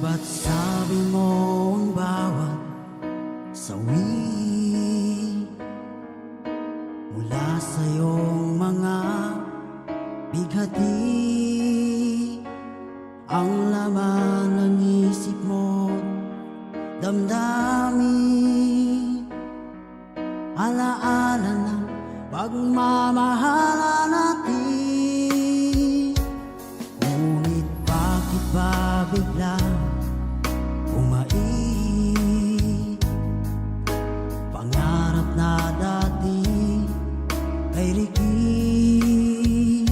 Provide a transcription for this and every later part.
Ba't sabi mo ang bawat sawi mula sa iyong mga bighati ang laman ng isip mo, damdamin, alaala ng pagmamahala natin. Ngunit bakit ba biglang umait? Pangarap na dati ay likid,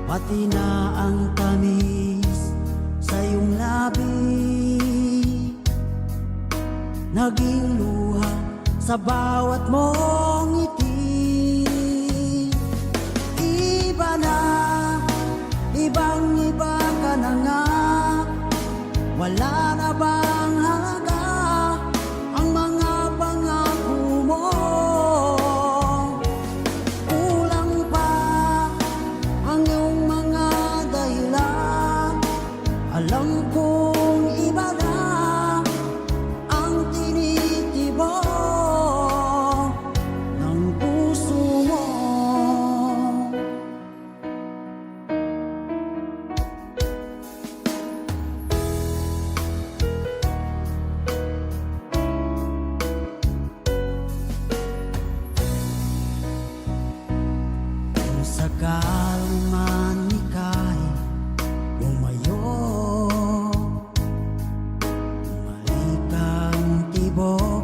pati na ang tamis sa iyong labi, naging luha sa bawat mong ngiti. Iba na, ibang-iba ka na nga, wala na bang halaga ang mga pangako mo? Kulang pa ang iyong mga dahilan, alam kong iba na ang tinitibok ng puso mo. Kung sakaling man ika'y lumayo, bumalik ang tibok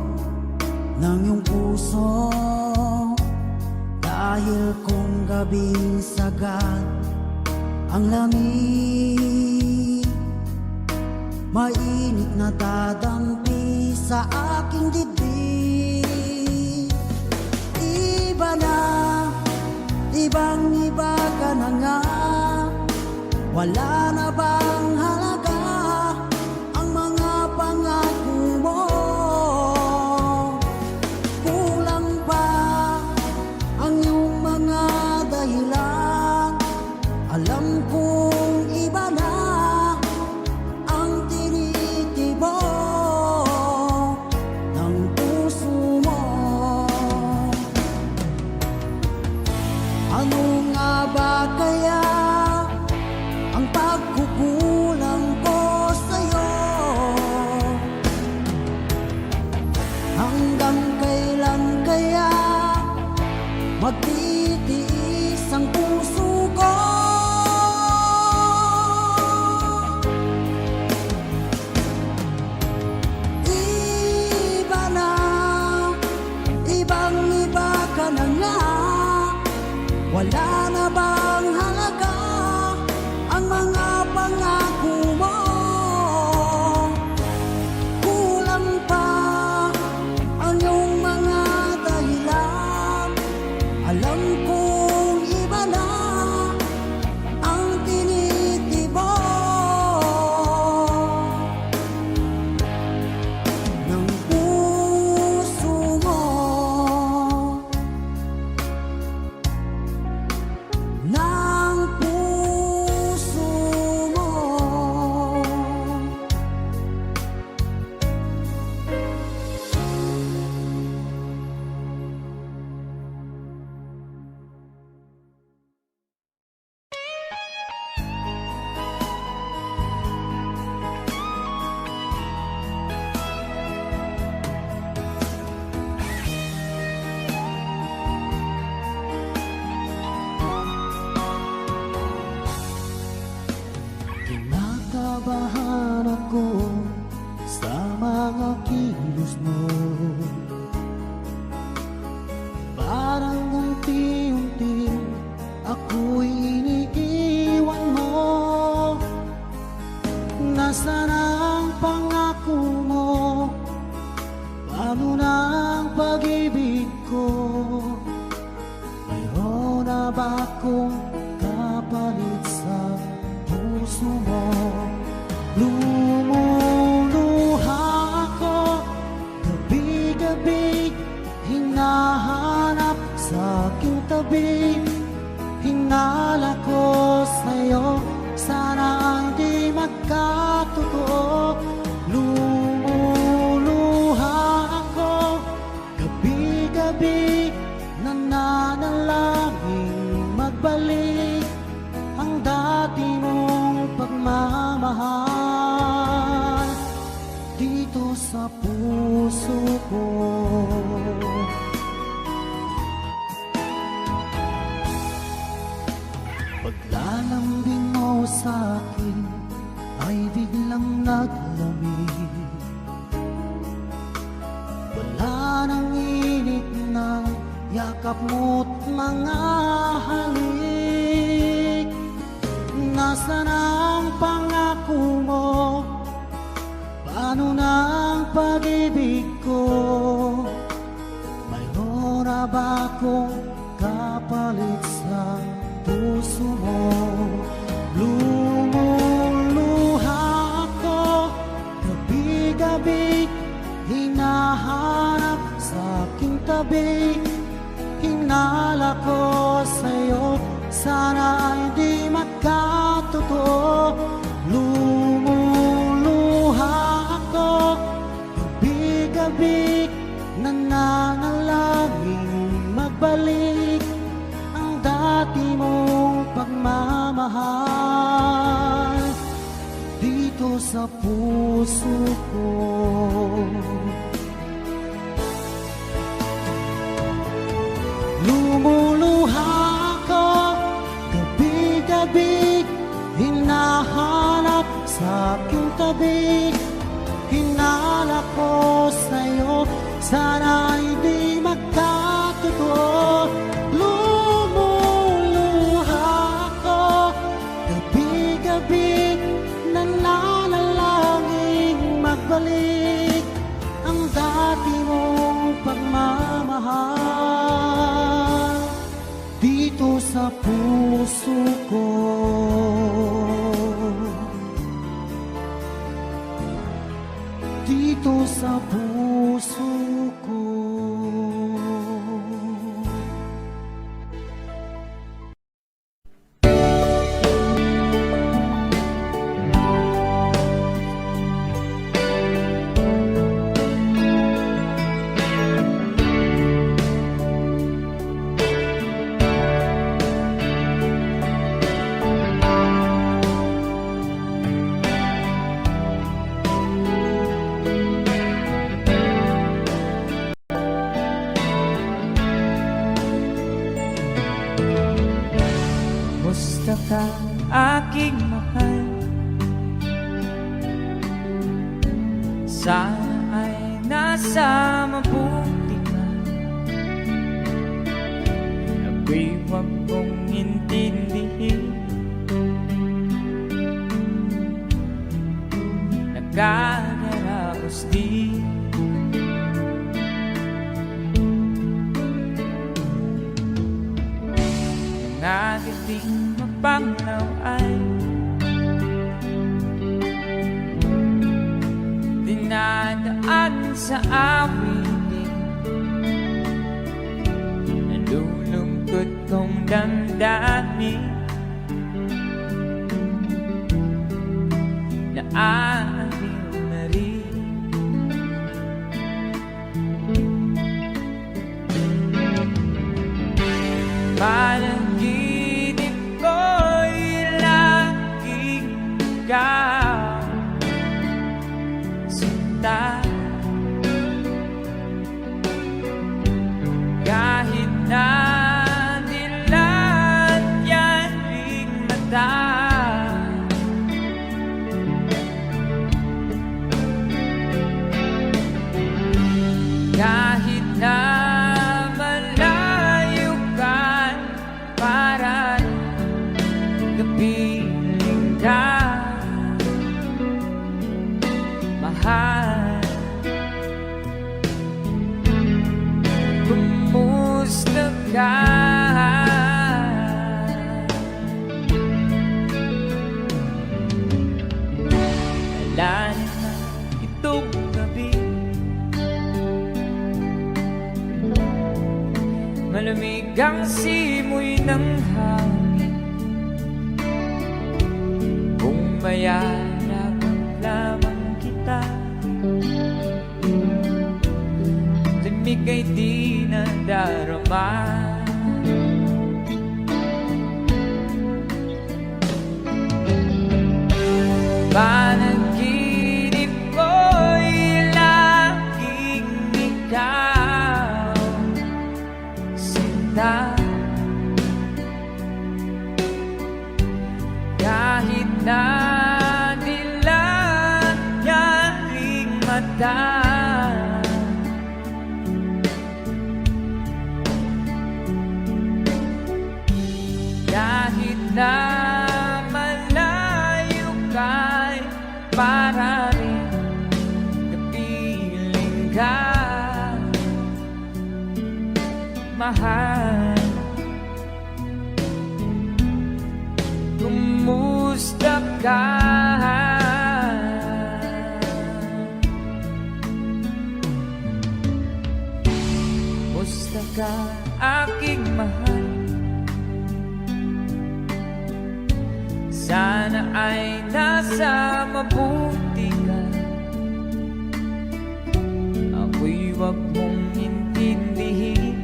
ng iyong puso. Dahil kung gabing sagad ang lamig, mainit na dadampi sa aking dibdib. Iba na, ibang-iba ka na nga, wala na bang halaga ang mga pangako mo? Kulang pa ang iyong mga dahilan, alam kong iba na ang tinitibok ng puso mo. Ano nga ba kaya ang pagkukulang ko sa'yo? Hanggang kailan kaya magtitiis ang puso ko? Iba na, ibang-iba ka na nga, wala na bang halaga ang mga pangako mo? Kulang pa ang iyong mga dahilan, alam kong iba na ang tinitibok ng puso mo. Ng puso mo. Kinakabahan ako sa mga kilos mo, parang unti-unti ako'y iniiwan mo. Nasaan ang pangako mo? Paano na ang pag-ibig ko? Mayroon na ba akong kapalit sa puso mo? Lumuluha ako gabi-gabi, hinahanap sa aking tabi. Hinala ko sa'yo, sana di magkatotoo. magbalik ang dati mong pagmamahal dito sa puso ko. Paglalambing mo sa'kin ay biglang naglamig. Wala nang init ng yakap mo't mga halik. Nasaan ang pangako mo? Paano na ang pag-ibig ko? Mayroon na ba akong kapalit sa puso mo? Lumuluha ako gabi-gabi, hinahanap sa aking tabi. Hinala ko sa'yo, sana ay di magkatotoo. Lumuluha ako gabi-gabi, nananalangin magbalik ang dati mong pagmamahal dito sa puso ko. Lumuluha ako gabi-gabi, hinahanap sa aking tabi. Hinala ko sa'yo, sana ay di magkatotoo. Lumuluha ako gabi-gabi, nananalangin magbalik ang dati mong pagmamahal dito sa puso ko. Dito sa puso ko. Musta ka, aking mahal? Sana ay nasa mabuti ka. Ako'y huwag mong intindihin. Nagkagaraos di. Mga gabing mapanglaw ay dinadaan sa awitin. Nalulungkot kong damdamin na aaliw na rin. Panaginip ko'y laging ikaw sinta. Kahit na dilat yan ring mata, kahit na malayo ka, parang kapiling ka, mahal. Kumusta ka? Alala na itong gabi, malamig ang simoy ng hangin. Kung mayarap lamang kita, lamig ay di nadarama. na dilan yaring mata. Kahit na malayo ka'y para rin kapiling ka, mahal. Kumusta ka? Kumusta ka, aking mahal? Sana ay nasa mabuti ka. Ako'y wag mong intindihin.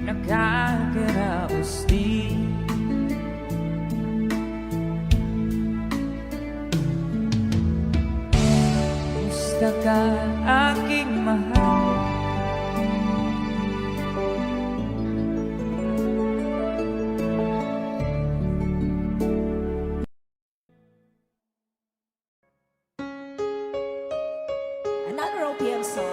Nakakaraos din. Kumusta ka, aking mahal? Another OPM song.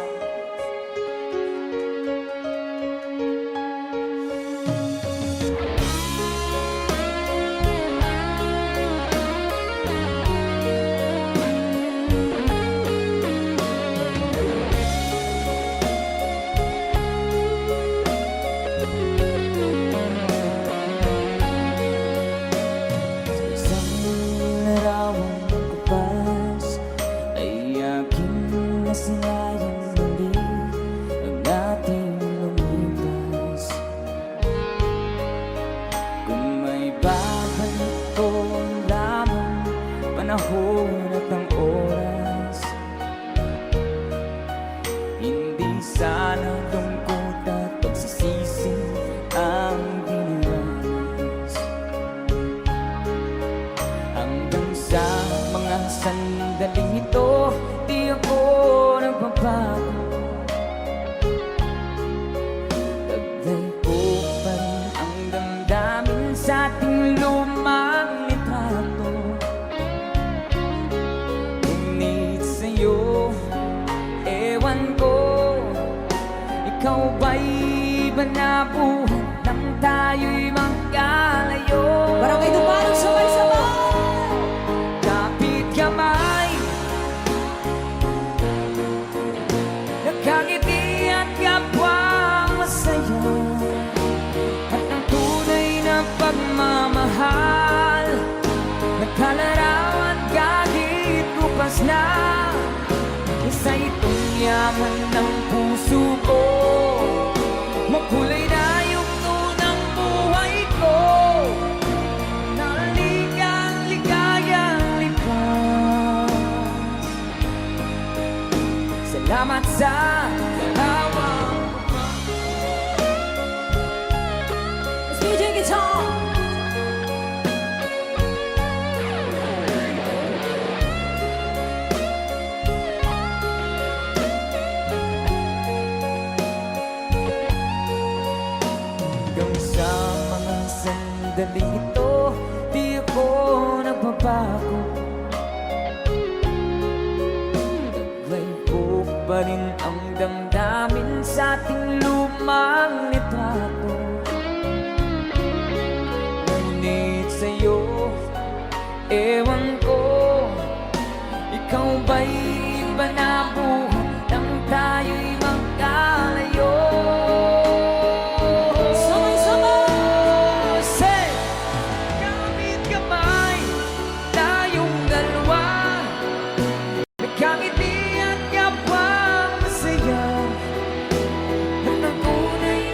Isang larawang kapas ay aking nasinayang muli ang ating lumipas. Kung may babalik ko ang lamang panahon at ang oras, hindi sana lungkot at pagsisisi ang dinanas. Hanggang sa mga sandaling ito, di ako nagbabago. Taglay ko pa rin ang damdamin sa ating lumang litrato. Ngunit sa'yo, ewan ko, ikaw ba'y iba na buhay nang tayo'y magkalayo? Barangay Dumaron, sabay-sabay! Kapit kamay, nagkangiti at kapwang masaya, at ang tunay na pagmamahal, nagkalarawan kahit kupas na. Isa itong yaman ng puso ko, makulay na yugto ng buhay ko, naligang ligayang likas. Salamat sa larawang Let's DJ guitar! hanggang sa mga sandaling ito, di ako nagbabago. Taglay ko pa rin ang damdamin sa ating lumang litrato. Ngunit sa'yo, ewan ko, ikaw ba'y iba na buhay nang tayo'y magkalayo? Sabay-sabay! Say! Kapit kamay, tayong dalawa, nagkangiti at kapwang masaya, at ang tunay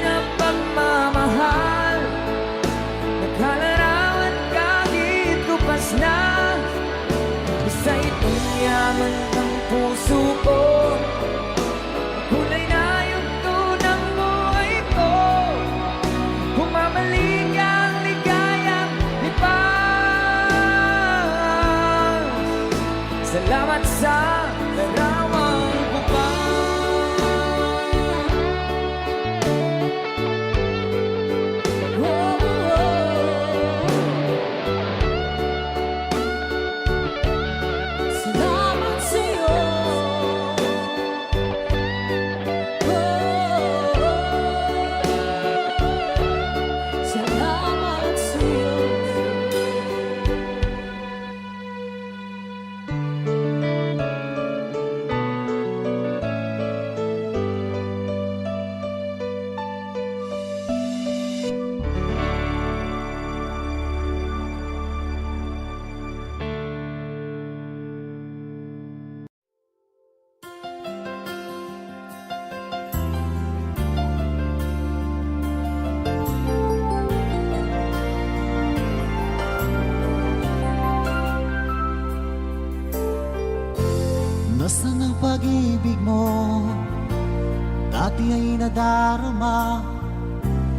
dati ay nadarama,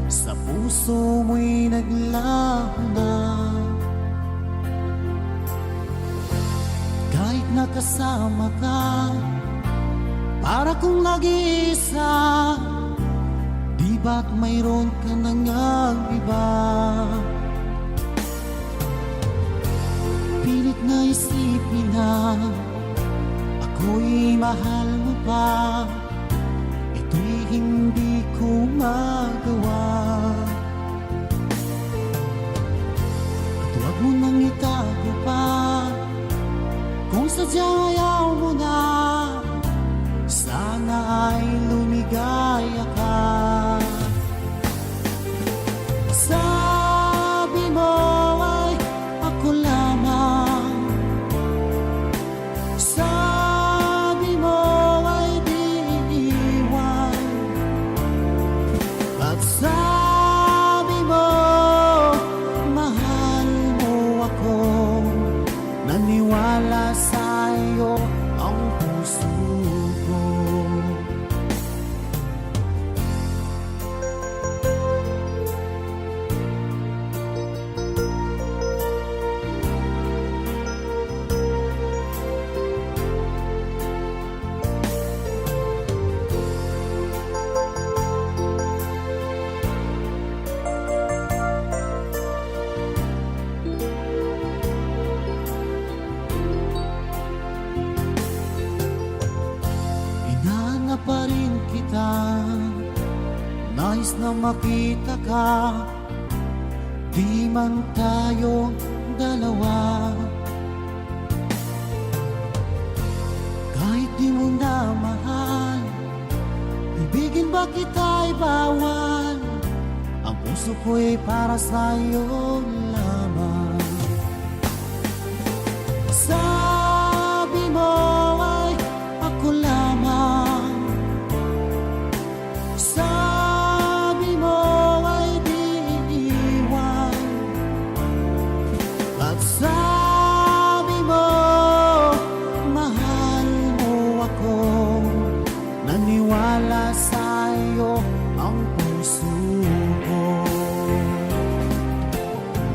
sa puso mo'y naglaho na. Kahit nakasama ka, para kong nag-iisa, di ba't mayroon ka nang iba? Pilit na isipin na ako'y mahal mo pa, ito'y hindi ko magawa. At huwag mo nang itago pa, kung sadyang ayaw mo na, sana ay lumigaya ka. Sabi mo ay ako lamang, sabi mo ay di iwan, at sabi mo mahal mo ako. Naniwala sa'yo ang puso ko. Inanap pa rin kita, nais na makita ka, di man tayo dalawa. Kahit di mo na mahal, ibigin ba kita'y bawal? Ang puso ko'y para sa'yo lamang. Sabi mo ay ako lamang, sabi mo ay di iwan, at sabi mo mahal mo ako. Naniwala sa'yo ang puso ko.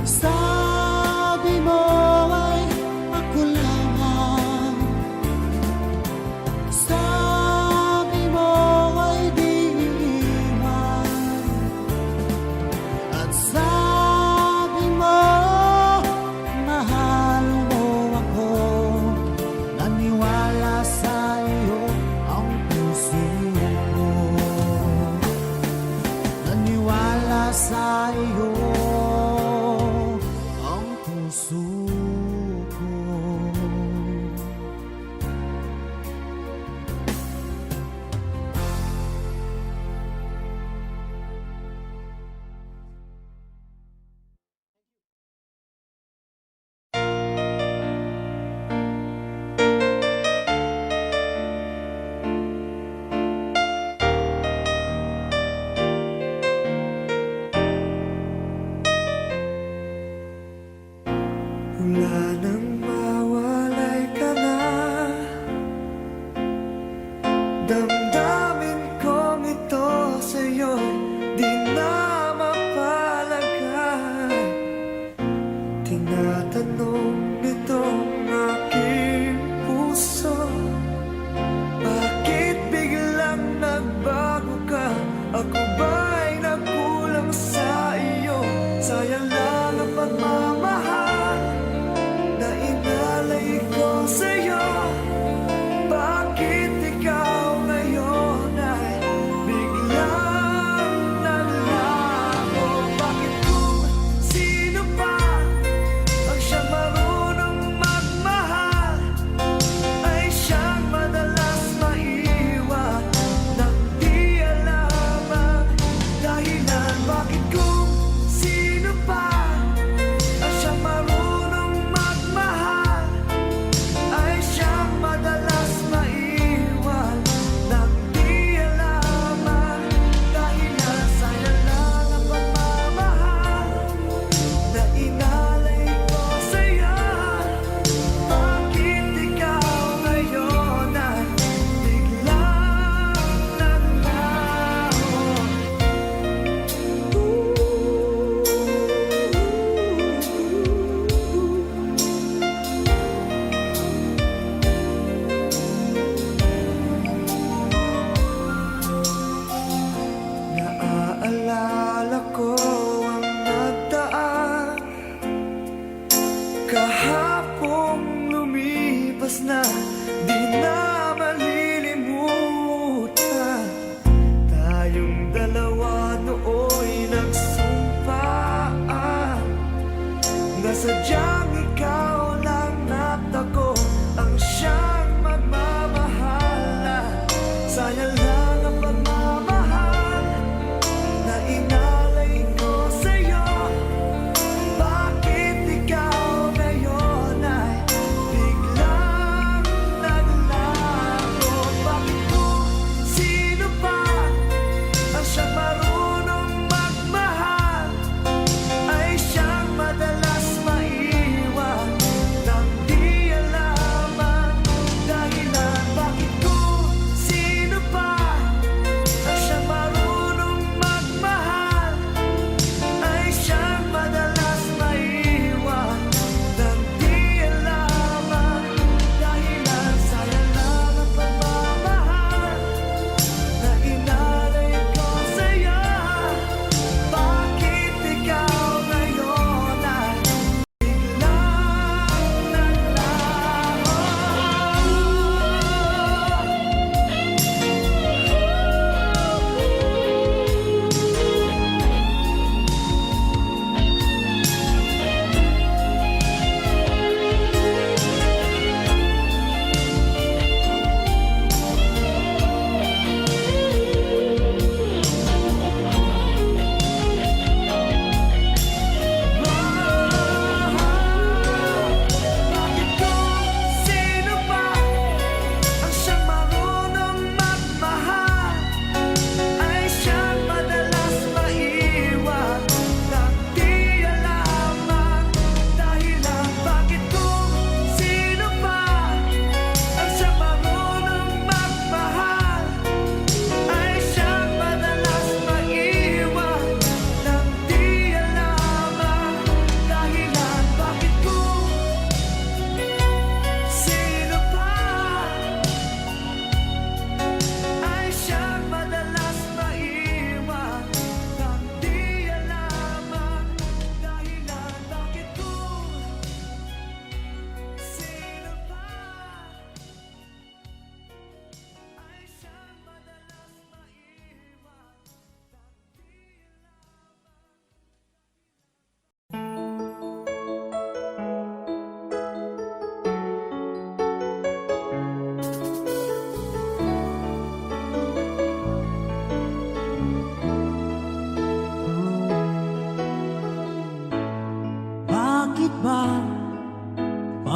Sabi mo ay ako lamang, sabi mo ay di iwan, at sabi mo mahal mo ako. Naniwala sa'yo ang puso ko. Naniwala sa'yo ang puso ko.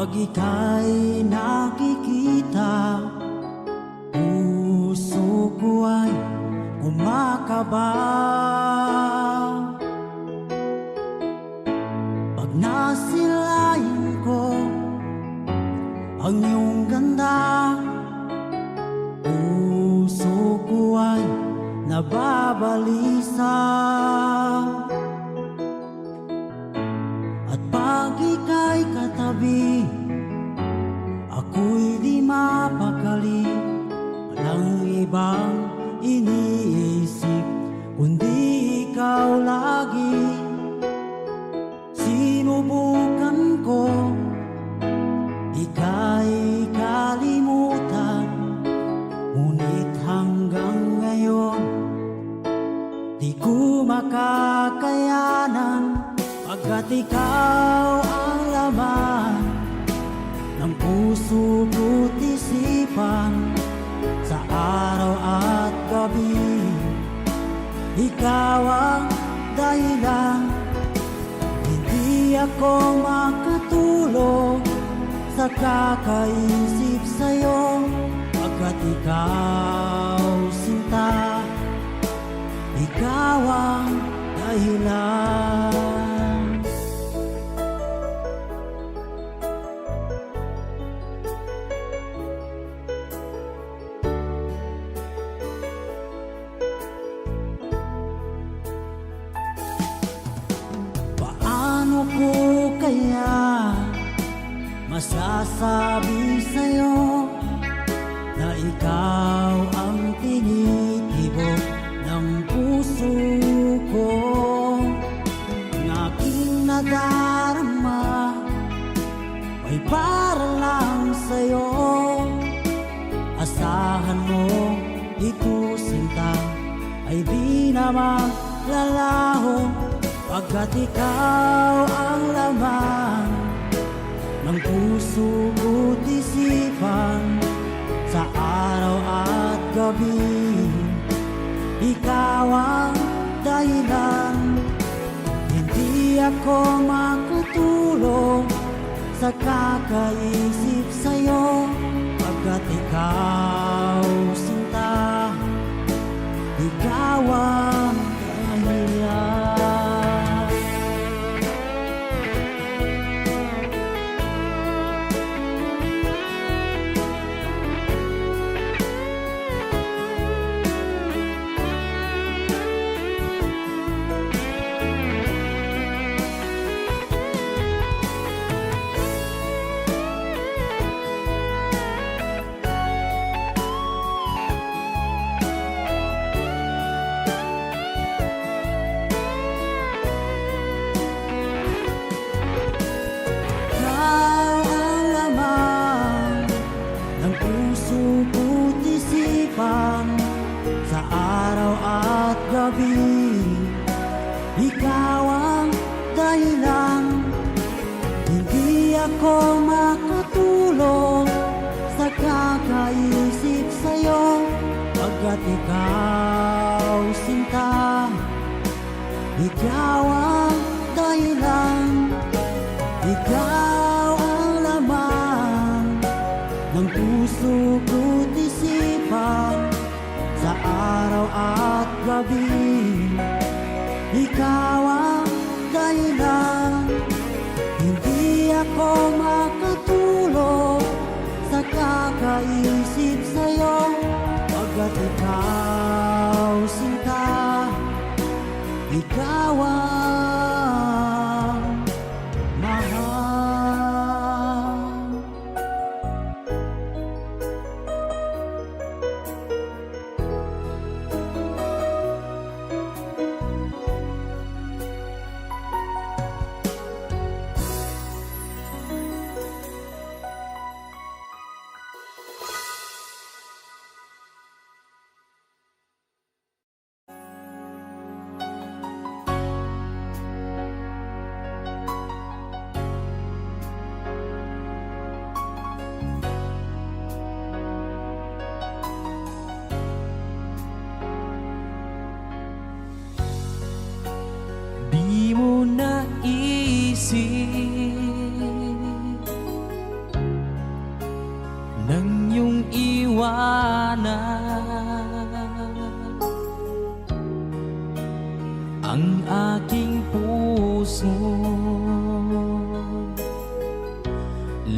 pag ika'y nakikita, puso ko ay kumakaba. Pag nasilayan ko ang iyong ganda, puso ko ay nababalisa. At pag ika'y katabi, ako'y di mapakali. Walang ibang iniisip kundi ikaw lagi. Sinubukan ko ika'y kalimutan, ngunit hanggang ngayon di ko makakayanan. Pagkat ikaw ang laman ng puso ko't isipan, sa araw at gabi ikaw ang dahilan. Hindi ako makatulog sa kakaisip sa'yo, pagkat ikaw sinta, ikaw ang dahilan. Paano ko kaya masasabi sa'yo na ikaw ang tinitibok ng puso ko? Ang aking nadarama ay para lang sa'yo. Asahan mo ito sinta ay di na maglalaho, pagkat ikaw ang laman ng puso ko't isipan, sa araw at gabi ikaw ang dahilan. Hindi ako makatulog sa kakaisip sa'yo, pagkat ikaw sinta, ikaw ang dahilan. Sa araw at gabi ikaw ang dahilan. Hindi ako makatulog sa kakaisip sa'yo, pagkat ikaw sinta, ikaw ang dahilan. Ikaw ang laman ng puso ko't isipan, sa araw at gabi ikaw ang dahilan. Hindi ako makatulog sa kakaisip sa'yo, pagkat ikaw sinta, ikaw ang mahal. Di mo naisip ang aking puso.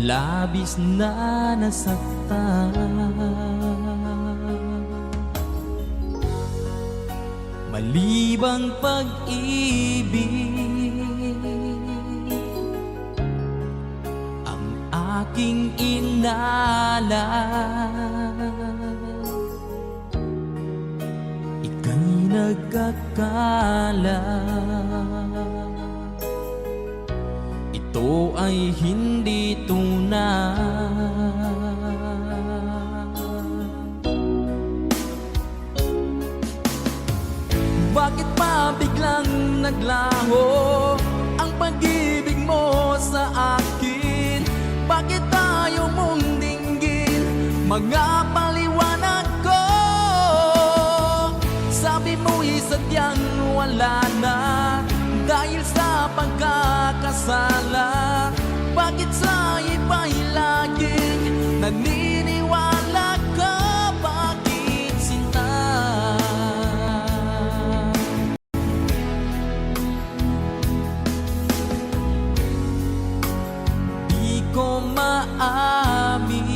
Labis na nasaktan, malibang pag-ibig ang aking inalay. Ika'y nagkakala, ito ay hindi tunay. Bakit pa biglang naglaho ang pag-ibig mo sa akin? Bakit tayo mong dinggin mga paliwanag ko? Sabi mo'y sadyang wala na dahil sa pagkakasala. Bakit sa iba'y laging naniniwala ka? Bakit sinta? Di ko maamin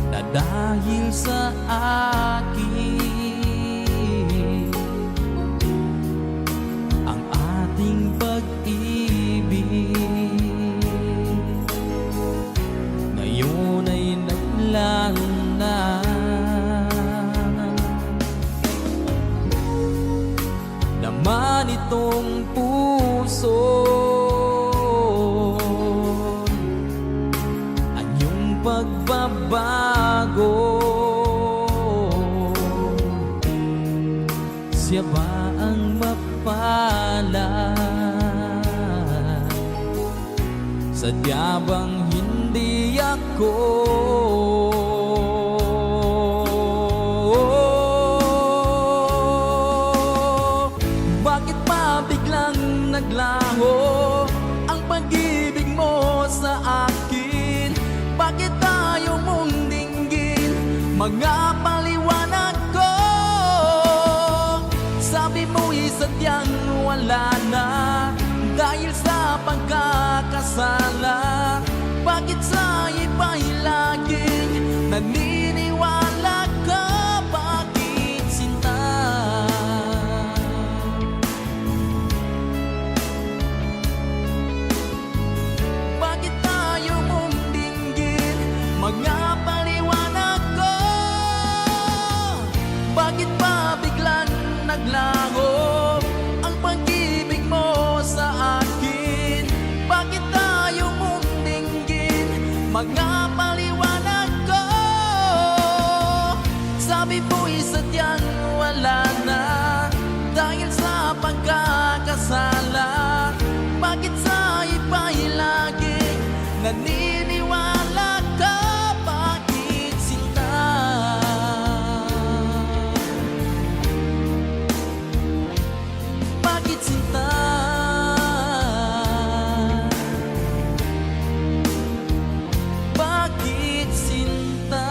na dahil sa akin ang ating pag-ibig ngayon ay naglaho na. Naman itong puso anyong pagbabago. Siya ba ang mapalad? Sadya bang hindi ako? Bakit pa biglang naglaho ang pag-ibig mo sa akin? Bakit tayo mong dinggin mga paliwanag ko? Sabi mo'y sadyang wala na dahil sa pagkakasala. Bakit sa iba'y laging naniniwala ka? Bakit sinta? Bakit tayo mong dinggin mga paliwanag ko? Bakit pa biglang naglaho ang pag-ibig mo sa akin? Bakit tayo mong dinggin mga paliwanag ko? Sabi mo'y sadyang wala na dahil sa pagkakasala. Bakit sa iba'y laging naniniwala ka? Bakit sinta? Bakit sinta? Bakit sinta?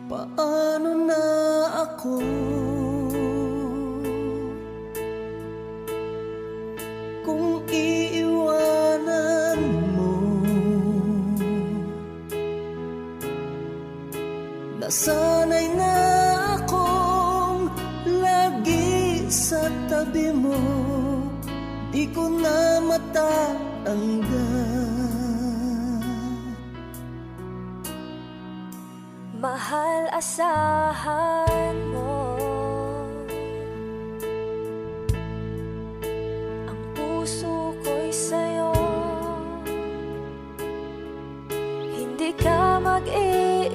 Paano na ako kung iiwanan mo? Nasanay na akong lagi sa tabi mo, di ko na matatanggal. Mahal, asahan mo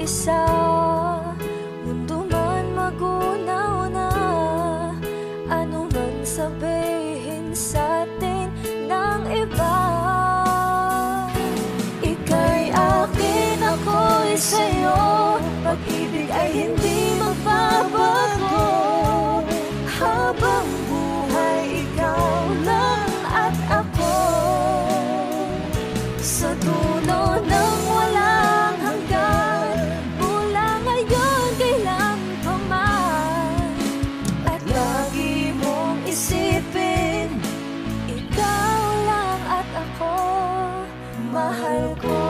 mag-isa, mundo man magunaw-na, ano man sabihin sa'tin ng iba. Ika'y akin, ako'y sa'yo, pag-ibig ay hindi magbabago. Habang buhay, ikaw lang at ako, sa dulo ng walang hanggan, mula ngayon kailan pa man. At lagi mong isipin, ikaw lang at ako, mahal ko.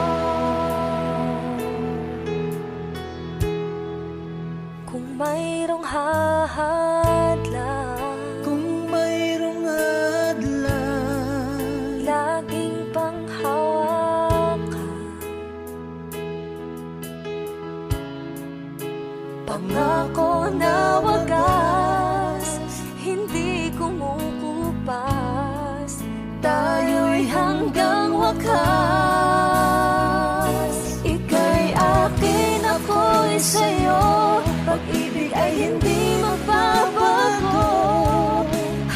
Kung mayroong hahadlang, Kung mayroong adlan, laging panghawakan, pangako na wagas, hindi kumukupas, tayo'y hanggang wakas. Ika'y akin, ako'y sa'yo, pag-ibig ay hindi magbabago.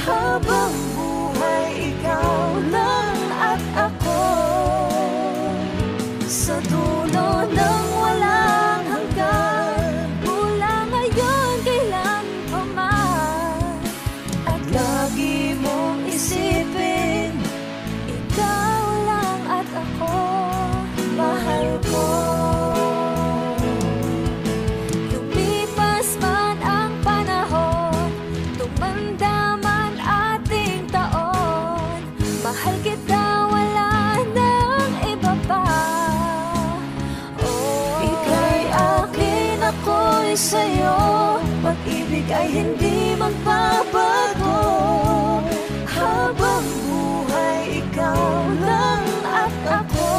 Habang buhay, ikaw lang at ako, sa dulo ng walang hanggan, mula ngayon kailan pa man. At lagi mong isipin, ikaw lang at ako, mahal ko. Lumipas man ang panahon, tumanda man ating taon, mahal kita, wala nang iba pa. Oh, ika'y akin, ako'y sa'yo, pag-ibig ay hindi magbabago. Habang buhay, ikaw lang at ako,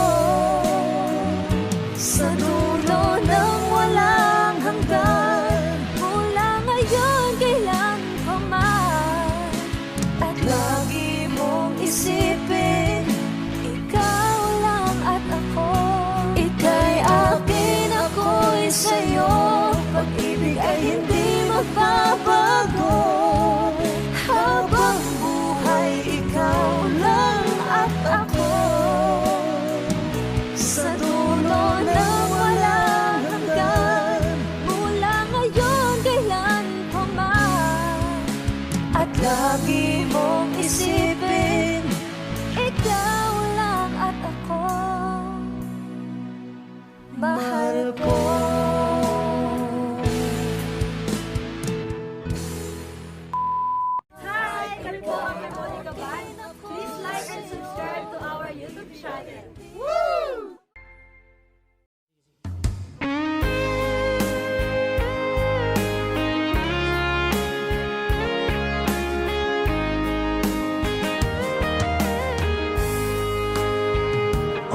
sa dulo ng walang hanggan, mula ngayon kailan pa man. At lagi mong isipin, ikaw lang at ako. Ika'y akin, ako'y sa'yo, pag-ibig ay hindi magbabago. Habang buhay, ikaw lang at ako, sa dulo ng walang hanggan, mula ngayon kailan pa man. At lagi mong isipin, ikaw lang at ako, mahal ko. Hi! Kami po ang Monica Band. Please like and subscribe to our YouTube channel. Woo!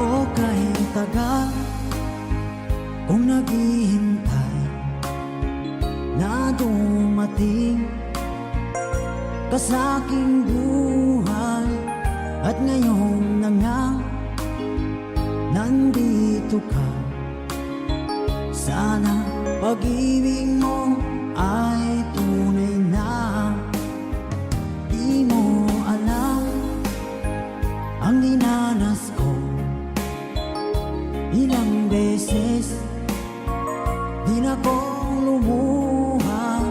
o kahit tagal kung naghihintay na dumating ka sa aking buhay. At ngayon na nga nandito ka, sana pag-ibig mo ay tunay na. Di mo alam ang dinanas ko, ilang beses din akong lumuha.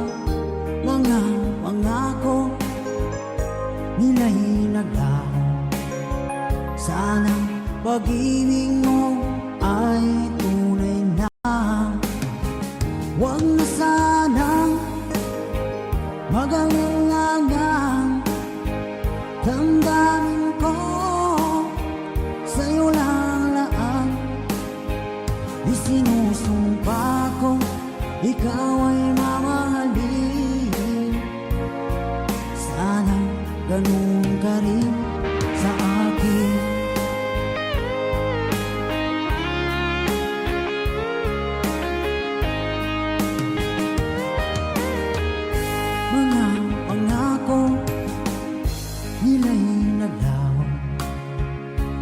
Mga pangako nila'y naglaho, sana pag-ibig mo ay tunay na. Huwag na sanang mag-alangang, damdamin ko sa'yo lang laan. Di sinusumpa ko, ikaw ay mamahalin. Sana ganun ka rin sa akin. Mga pangako nila'y naglaho,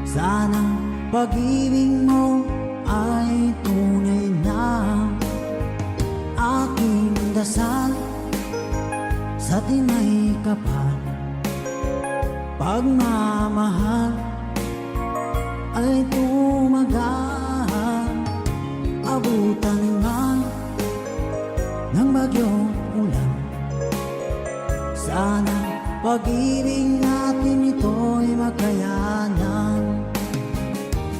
sana pag-ibig mo ay tunay na. dasal sa tinay kapal, pagmamahal ay tumagal. Abutan man ng bagyong ulan, sana pag-ibig natin ito'y makayanan.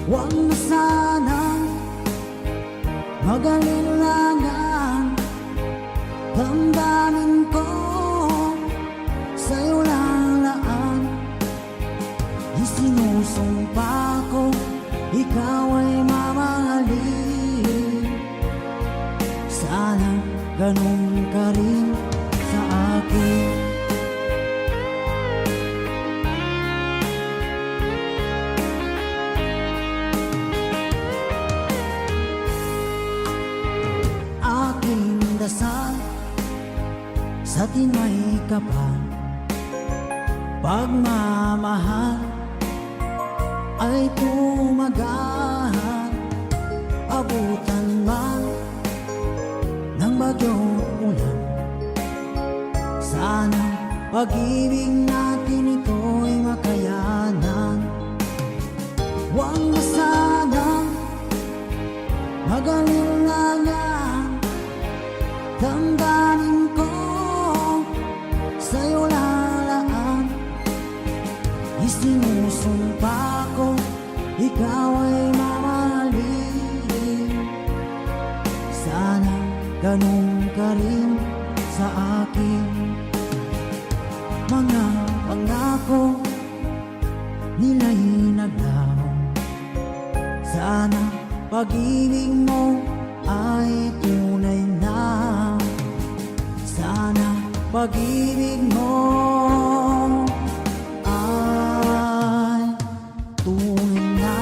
Huwag na sanang mag-alilangan, damdamin ko sa'yo lang laan. Isinusumpa ko, ikaw ay mamahalin. Sana ganun ka rin sa akin. Aking dasal sa tinay kapal, pagmamahal ay tumagal. Abutan man ng bagyong ulan, sana pag-ibig natin ito'y makayanan. Huwag na sanang mag-alilangan, damdamin ko sa'yo lalaan. Isinusumpa ko, ikaw ay mamahalin. Sana ganun ka rin sa akin. Mga pangako nila'y naglaho, sana pag-ibig mo ay tunay na. Sana pag-ibig mo ay tunay na.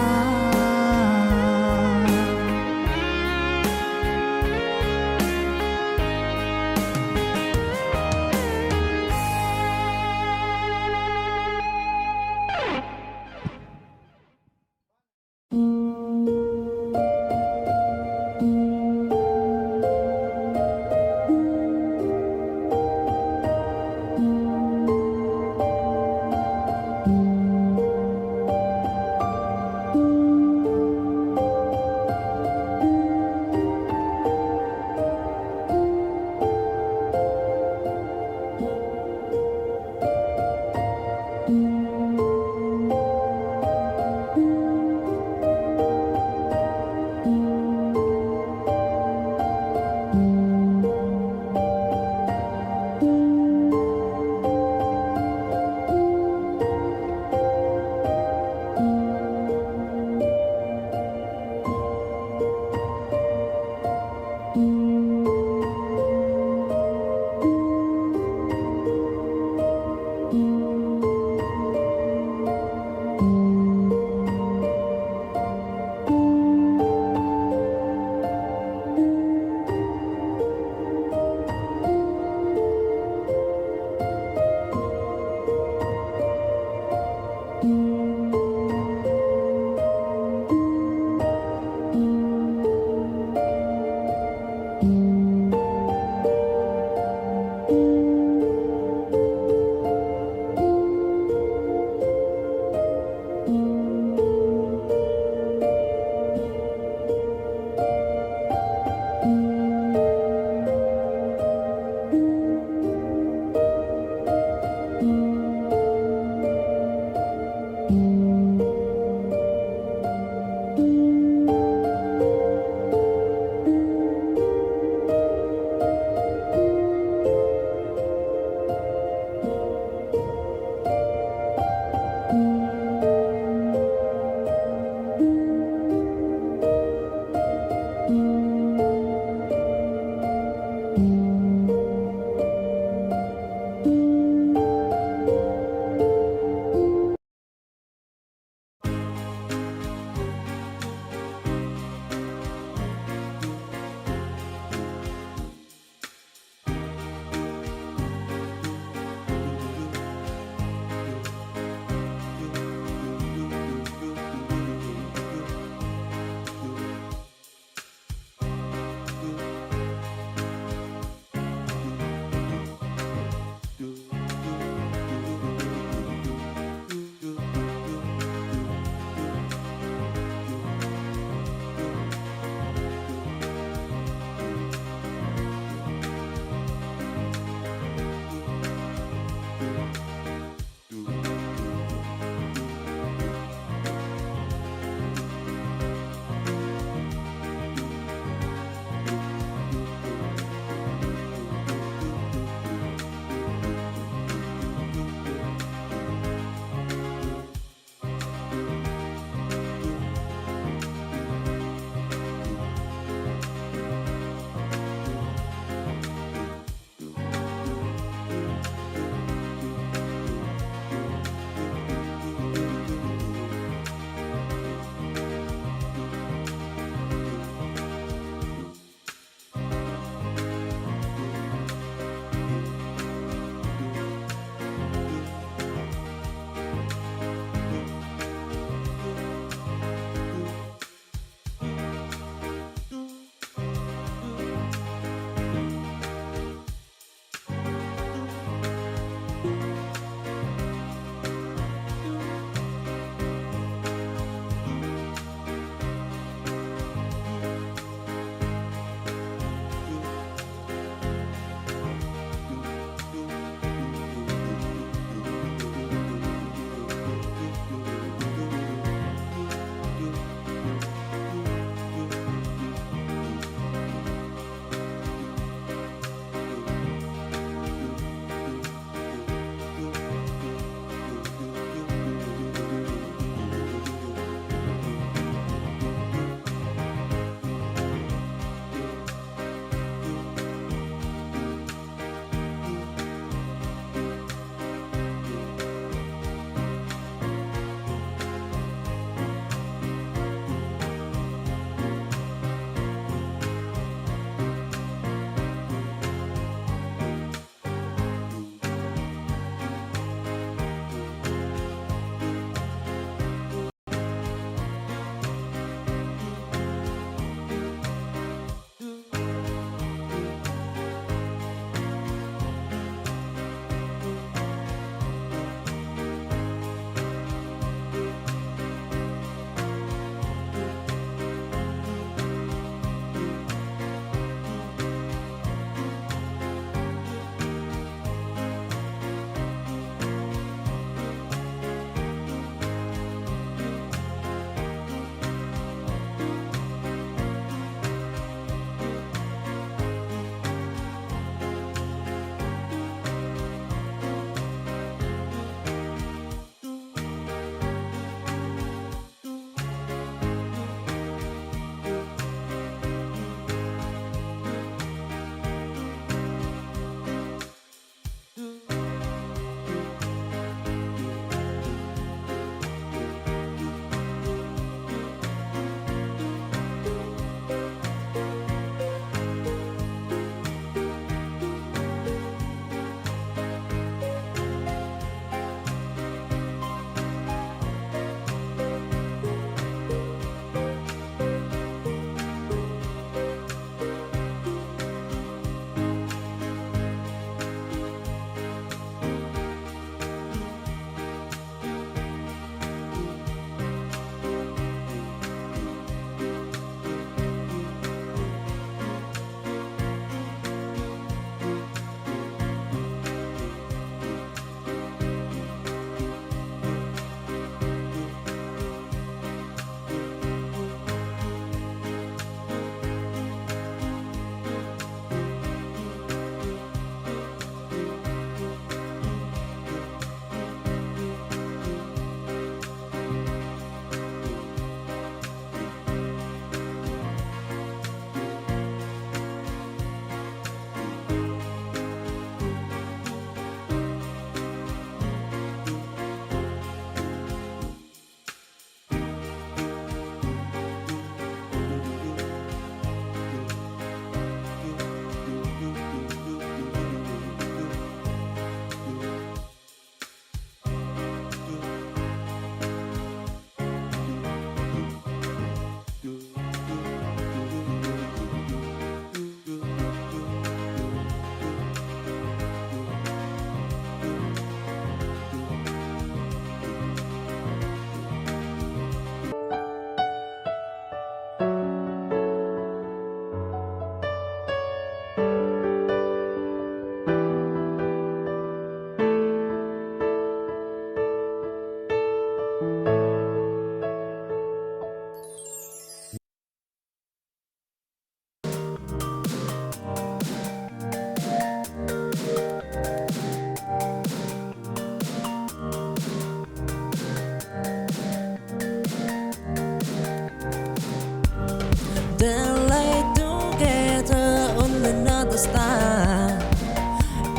Then lay together on another star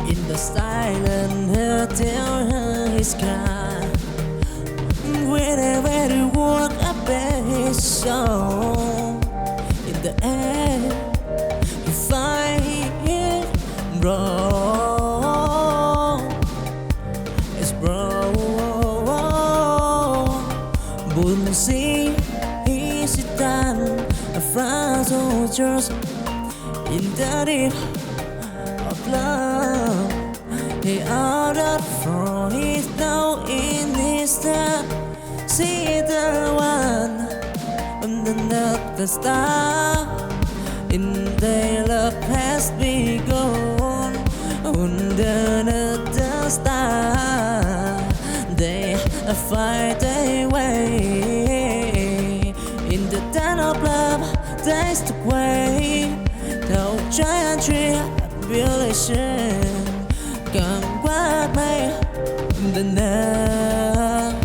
in the silent hotel sky. Wherever you walk up his song, in the end you find it wrong. It's wrong. Bunsing isitan a friend soldiers in the deep of love. He ordered from his now in his time. See the one underneath the star. In their love has begun underneath the star. They fight their way in the den of love. They step away. The giant tree tribulation come with me. The night,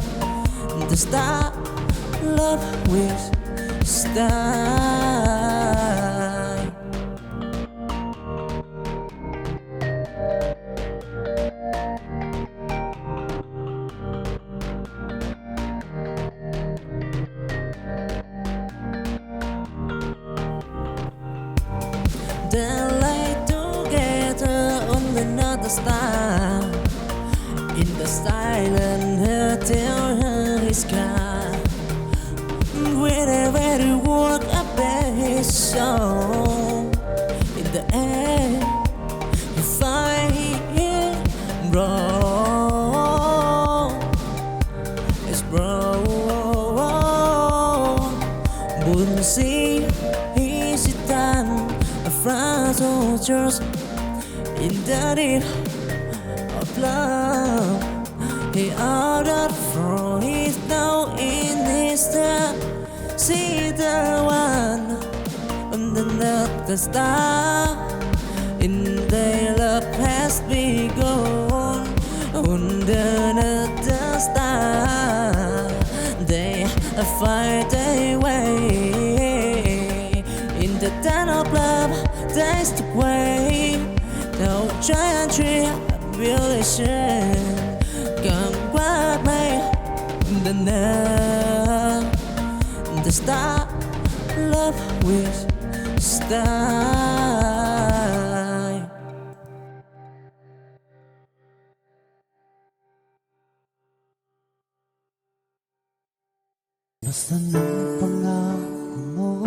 the star, love with star. Then lay together on another star in the silent hotel sky. Wherever you walk up his song, in the end you find it wrong. It's wrong. Bunsing isitan a friend soldiers in the deep of love. He ordered from his now in his time. See the one underneath the star. In their love has begun underneath the star. They fight their way in the den of love. They step away. No giant tree tribulation come with me. The night, the star, love with star. Nasaan ang pangako mo?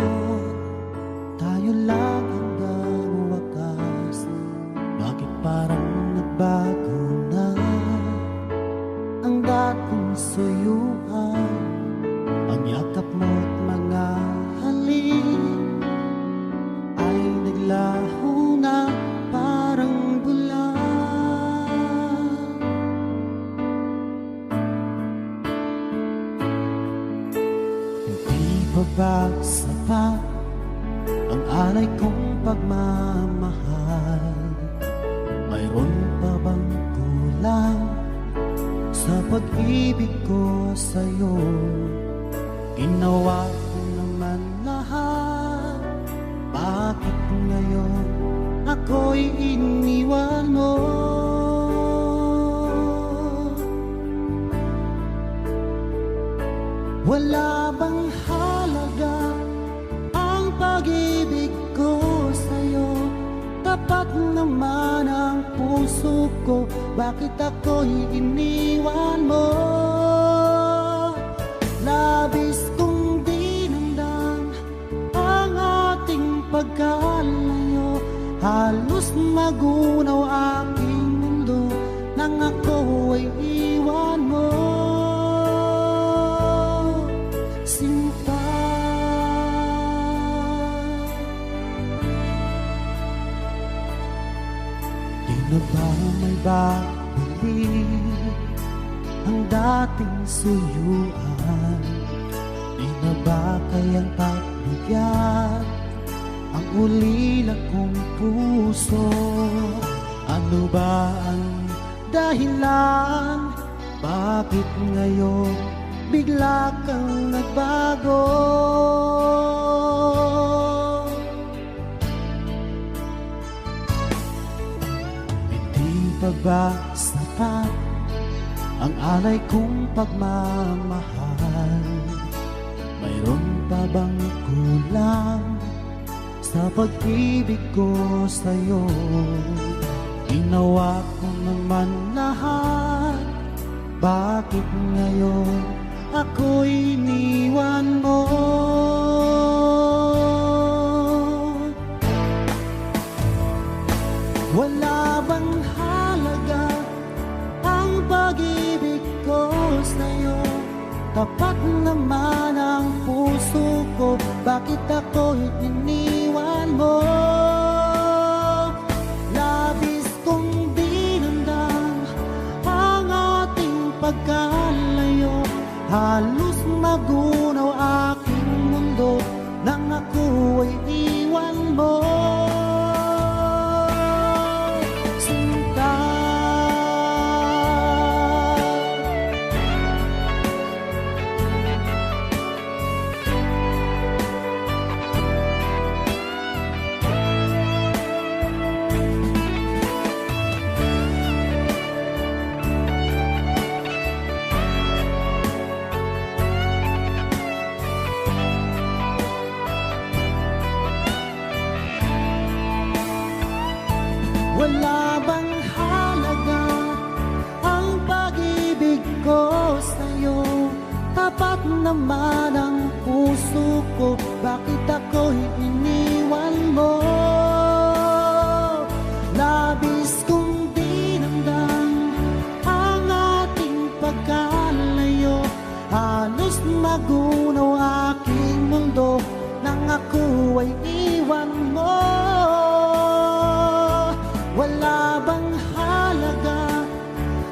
Tayo lang hanggang wakas. Bakit parang nagbago na ang dating suyuan? Ang yakap mo't mga halik ay naglaho na parang bula. Hindi pa ba sapat ang alay kong pagmamahal? Mayroon pa bang kulang sa pag-ibig ko sa'yo? Ginawa ko naman lahat. Bakit ngayon ako'y iniwan mo? Wala bang halaga ang pag-ibig ko sa'yo? Tapat naman ang puso ko. Bakit ako'y iniwan mo? Labis kong dinamdam ang ating pagkalayo. Halos magunaw aking mundo nang ako ay iwan mo. Sinta, di na ba may babalik ang dating suyuan? Di na ba kayang pagbigyan ang ulila kong puso? Ano ba ang dahilan? Bakit ngayon? bigla kang nagbago. pa ba sapat ang alay kong pagmamahal? Mayroon pa bang kulang sa pag-ibig ko sa'yo? Ginawa ko naman lahat, bakit ngayon ako'y iniwan mo? Wala bang halaga ang pag-ibig ko sa'yo? Tapat naman ang puso ko, bakit ako'y iniwan mo? Labis kong dinamdam ang ating pagkalayo, halos magunaw aking mundo nang ako ay iwan mo. Sinta, wala bang halaga ang pag-ibig ko sa'yo? Tapat naman ang puso ko, bakit ako'y iniwan mo? Labis kong dinamdam ang ating pagkalayo, halos magunaw aking mundo nang ako ay iwan mo. Wala bang halaga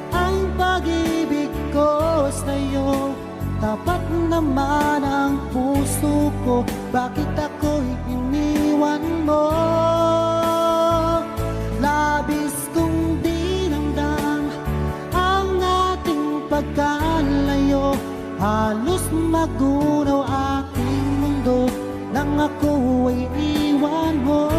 ang pag-ibig ko sa'yo? Tapat naman ang puso ko, bakit ako'y iniwan mo? Labis kong dinamdam ang ating pagkalayo, halos magunaw aking mundo nang ako ay iwan mo.